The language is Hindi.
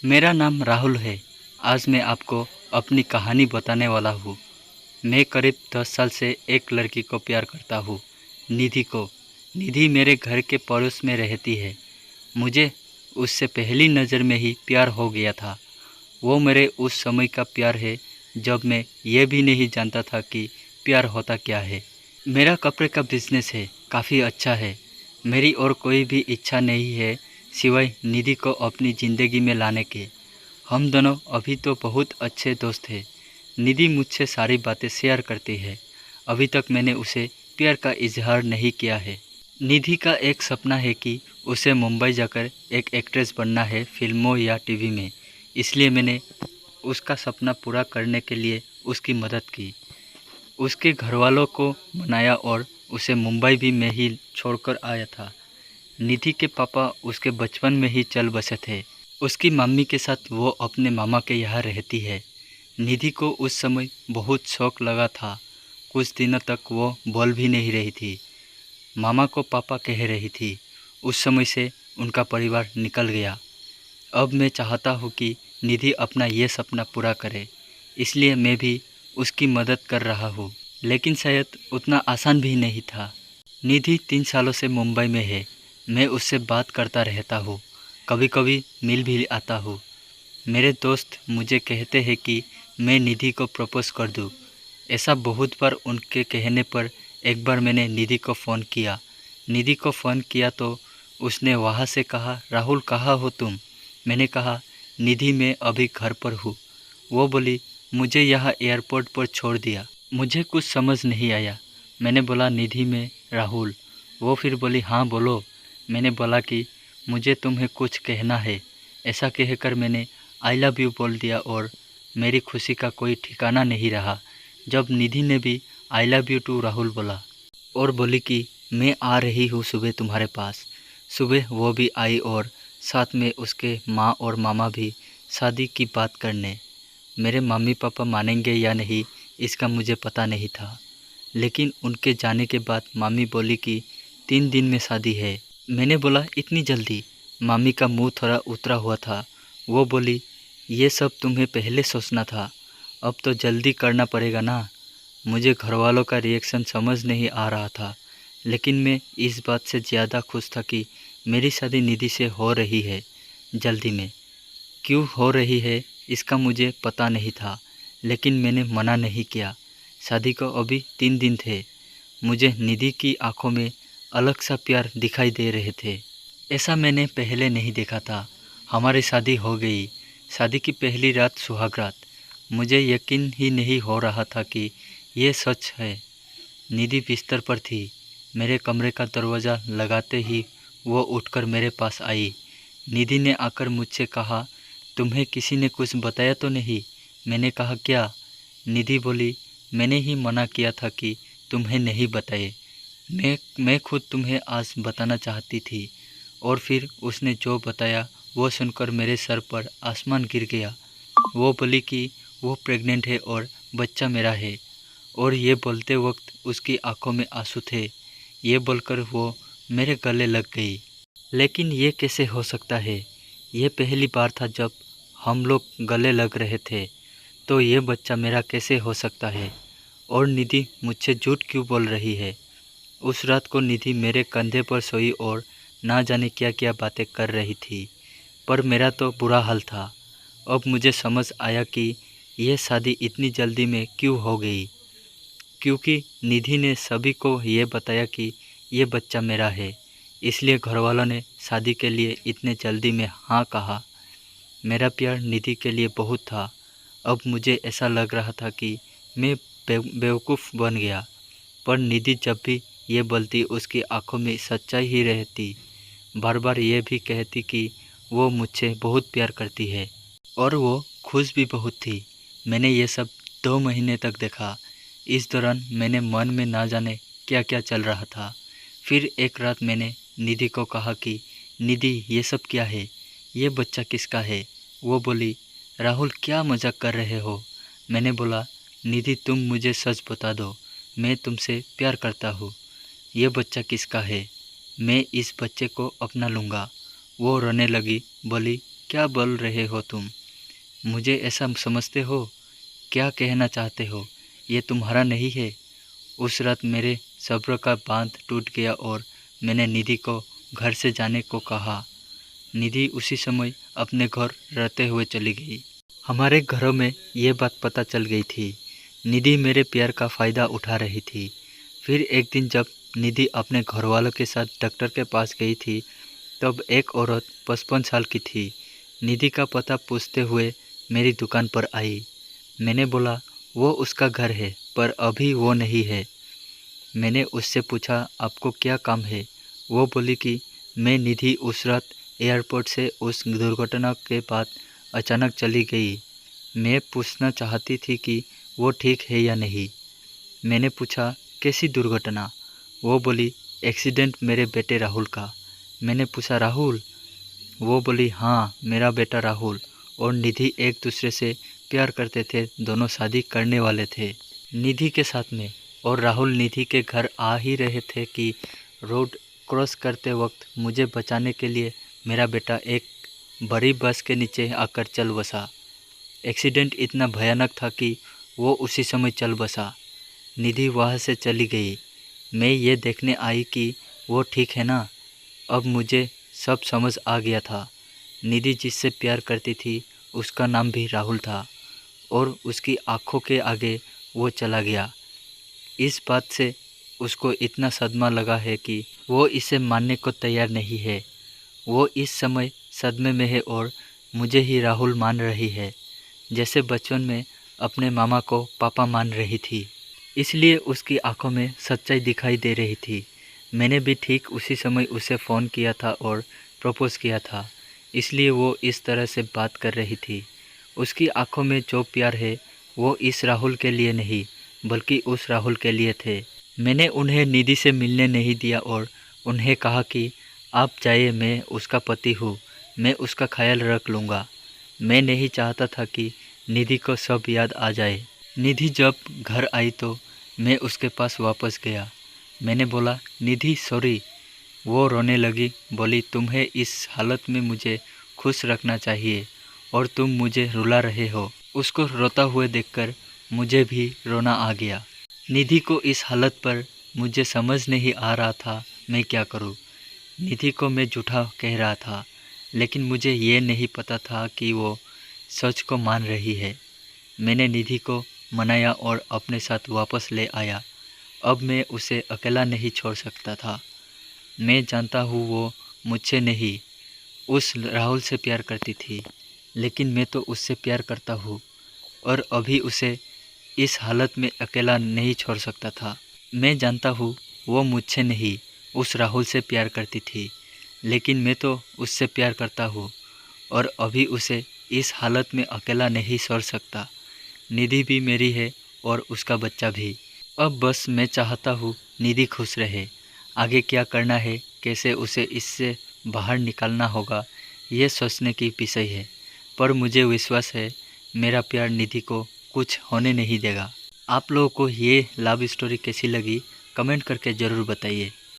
मेरा नाम राहुल है। आज मैं आपको अपनी कहानी बताने वाला हूँ। मैं करीब 10 साल से एक लड़की को प्यार करता हूँ, निधि को। निधि मेरे घर के पड़ोस में रहती है। मुझे उससे पहली नज़र में ही प्यार हो गया था। वो मेरे उस समय का प्यार है जब मैं ये भी नहीं जानता था कि प्यार होता क्या है। मेरा कपड़े का बिजनेस है, काफ़ी अच्छा है। मेरी और कोई भी इच्छा नहीं है सिवाय निधि को अपनी ज़िंदगी में लाने के। हम दोनों अभी तो बहुत अच्छे दोस्त हैं। निधि मुझसे सारी बातें शेयर करती है। अभी तक मैंने उसे प्यार का इजहार नहीं किया है। निधि का एक सपना है कि उसे मुंबई जाकर एक एक्ट्रेस बनना है फिल्मों या टीवी में। इसलिए मैंने उसका सपना पूरा करने के लिए उसकी मदद की। उसके घरवालों को मनाया और उसे मुंबई भी मैं ही छोड़कर आया था। निधि के पापा उसके बचपन में ही चल बसे थे। उसकी मम्मी के साथ वो अपने मामा के यहाँ रहती है। निधि को उस समय बहुत शौक लगा था। कुछ दिनों तक वो बोल भी नहीं रही थी। मामा को पापा कह रही थी। उस समय से उनका परिवार निकल गया। अब मैं चाहता हूँ कि निधि अपना ये सपना पूरा करे, इसलिए मैं भी उसकी मदद कर रहा हूँ। लेकिन शायद उतना आसान भी नहीं था। निधि 3 सालों से मुंबई में है। मैं उससे बात करता रहता हूँ, कभी कभी मिल भी आता हूँ। मेरे दोस्त मुझे कहते हैं कि मैं निधि को प्रपोज कर दूँ। ऐसा बहुत बार उनके कहने पर एक बार मैंने निधि को फ़ोन किया। निधि को फ़ोन किया तो उसने वहाँ से कहा, राहुल कहाँ हो तुम? मैंने कहा, निधि मैं अभी घर पर हूँ। वो बोली, मुझे यहाँ एयरपोर्ट पर छोड़ दिया। मुझे कुछ समझ नहीं आया। मैंने बोला, निधि में राहुल। वो फिर बोली, हाँ बोलो। मैंने बोला कि मुझे तुम्हें कुछ कहना है। ऐसा कहकर मैंने आई लव यू बोल दिया और मेरी खुशी का कोई ठिकाना नहीं रहा जब निधि ने भी I love you too Rahul बोला और बोली कि मैं आ रही हूँ सुबह तुम्हारे पास। सुबह वो भी आई और साथ में उसके माँ और मामा भी शादी की बात करने। मेरे मम्मी पापा मानेंगे या नहीं इसका मुझे पता नहीं था, लेकिन उनके जाने के बाद मामी बोली कि 3 दिन में शादी है। मैंने बोला, इतनी जल्दी? मामी का मुंह थोड़ा उतरा हुआ था। वो बोली, ये सब तुम्हें पहले सोचना था, अब तो जल्दी करना पड़ेगा ना। मुझे घरवालों का रिएक्शन समझ नहीं आ रहा था, लेकिन मैं इस बात से ज़्यादा खुश था कि मेरी शादी निधि से हो रही है जल्दी में। क्यों हो रही है इसका मुझे पता नहीं था, लेकिन मैंने मना नहीं किया। शादी को अभी 3 दिन थे। मुझे निधि की आंखों में अलग सा प्यार दिखाई दे रहे थे। ऐसा मैंने पहले नहीं देखा था। हमारी शादी हो गई। शादी की पहली रात सुहाग रात। मुझे यकीन ही नहीं हो रहा था कि ये सच है। निधि बिस्तर पर थी। मेरे कमरे का दरवाज़ा लगाते ही वो उठकर मेरे पास आई। निधि ने आकर मुझसे कहा, तुम्हें किसी ने कुछ बताया तो नहीं? मैंने कहा, क्या? निधि बोली, मैंने ही मना किया था कि तुम्हें नहीं बताए। मैं खुद तुम्हें आज बताना चाहती थी। और फिर उसने जो बताया वो सुनकर मेरे सर पर आसमान गिर गया। वो बोली कि वो प्रेग्नेंट है और बच्चा मेरा है। और ये बोलते वक्त उसकी आंखों में आंसू थे। ये बोलकर वो मेरे गले लग गई। लेकिन ये कैसे हो सकता है? ये पहली बार था जब हम लोग गले लग रहे थे, तो ये बच्चा मेरा कैसे हो सकता है? और निधि मुझसे झूठ क्यों बोल रही है? उस रात को निधि मेरे कंधे पर सोई और ना जाने क्या क्या बातें कर रही थी, पर मेरा तो बुरा हाल था। अब मुझे समझ आया कि यह शादी इतनी जल्दी में क्यों हो गई, क्योंकि निधि ने सभी को ये बताया कि ये बच्चा मेरा है। इसलिए घरवालों ने शादी के लिए इतने जल्दी में हाँ कहा। मेरा प्यार निधि के लिए बहुत था। अब मुझे ऐसा लग रहा था कि मैं बेवकूफ़ बन गया, पर निधि जब भी ये बोलती उसकी आंखों में सच्चाई ही रहती। बार बार ये भी कहती कि वो मुझसे बहुत प्यार करती है और वो खुश भी बहुत थी। मैंने ये सब 2 महीने तक देखा। इस दौरान मैंने मन में ना जाने क्या क्या चल रहा था। फिर एक रात मैंने निधि को कहा कि निधि, ये सब क्या है? ये बच्चा किसका है? वो बोली, राहुल क्या मजाक कर रहे हो? मैंने बोला, निधि तुम मुझे सच बता दो, मैं तुमसे प्यार करता हूँ। ये बच्चा किसका है? मैं इस बच्चे को अपना लूँगा। वो रोने लगी, बोली, क्या बोल रहे हो तुम? मुझे ऐसा समझते हो? क्या कहना चाहते हो? ये तुम्हारा नहीं है। उस रात मेरे सब्र का बांध टूट गया और मैंने निधि को घर से जाने को कहा। निधि उसी समय अपने घर रहते हुए चली गई। हमारे घरों में ये बात पता चल गई थी। निधि मेरे प्यार का फ़ायदा उठा रही थी। फिर एक दिन जब निधि अपने घरवालों के साथ डॉक्टर के पास गई थी, तब एक औरत 55 साल की थी निधि का पता पूछते हुए मेरी दुकान पर आई। मैंने बोला वो उसका घर है, पर अभी वो नहीं है। मैंने उससे पूछा आपको क्या काम है? वो बोली कि मैं निधि उस रात एयरपोर्ट से उस दुर्घटना के बाद अचानक चली गई। मैं पूछना चाहती थी कि वो ठीक है या नहीं। मैंने पूछा कैसी दुर्घटना? वो बोली एक्सीडेंट मेरे बेटे राहुल का। मैंने पूछा राहुल? वो बोली हाँ, मेरा बेटा राहुल और निधि एक दूसरे से प्यार करते थे, दोनों शादी करने वाले थे निधि के साथ में। और राहुल निधि के घर आ ही रहे थे कि रोड क्रॉस करते वक्त मुझे बचाने के लिए मेरा बेटा एक बड़ी बस के नीचे आकर चल बसा। एक्सीडेंट इतना भयानक था कि वो उसी समय चल बसा। निधि वहाँ से चली गई। मैं ये देखने आई कि वो ठीक है ना। अब मुझे सब समझ आ गया था। निधि जिससे प्यार करती थी उसका नाम भी राहुल था और उसकी आंखों के आगे वो चला गया। इस बात से उसको इतना सदमा लगा है कि वो इसे मानने को तैयार नहीं है। वो इस समय सदमे में है और मुझे ही राहुल मान रही है, जैसे बचपन में अपने मामा को पापा मान रही थी। इसलिए उसकी आंखों में सच्चाई दिखाई दे रही थी। मैंने भी ठीक उसी समय उसे फ़ोन किया था और प्रपोज़ किया था, इसलिए वो इस तरह से बात कर रही थी। उसकी आंखों में जो प्यार है वो इस राहुल के लिए नहीं, बल्कि उस राहुल के लिए थे। मैंने उन्हें निधि से मिलने नहीं दिया और उन्हें कहा कि आप जाइए, मैं उसका पति हूँ, मैं उसका ख्याल रख लूँगा। मैं नहीं चाहता था कि निधि को सब याद आ जाए। निधि जब घर आई तो मैं उसके पास वापस गया। मैंने बोला निधि सॉरी। वो रोने लगी, बोली तुम्हें इस हालत में मुझे खुश रखना चाहिए और तुम मुझे रुला रहे हो। उसको रोता हुए देखकर मुझे भी रोना आ गया। निधि को इस हालत पर मुझे समझ नहीं आ रहा था मैं क्या करूं। निधि को मैं झूठा कह रहा था, लेकिन मुझे ये नहीं पता था कि वो सच को मान रही है। मैंने निधि को मनाया और अपने साथ वापस ले आया। अब मैं उसे अकेला नहीं छोड़ सकता था। मैं जानता हूँ वो मुझसे नहीं, उस राहुल से प्यार करती थी, लेकिन मैं तो उससे प्यार करता हूँ और अभी उसे इस हालत में अकेला नहीं छोड़ सकता था। मैं जानता हूँ वो मुझसे नहीं, उस राहुल से प्यार करती थी, लेकिन मैं तो उससे प्यार करता हूँ और अभी उसे इस हालत में अकेला नहीं छोड़ सकता। निधि भी मेरी है और उसका बच्चा भी। अब बस मैं चाहता हूँ निधि खुश रहे। आगे क्या करना है, कैसे उसे इससे बाहर निकालना होगा, ये सोचने की विषय है। पर मुझे विश्वास है मेरा प्यार निधि को कुछ होने नहीं देगा। आप लोगों को ये लव स्टोरी कैसी लगी कमेंट करके ज़रूर बताइए।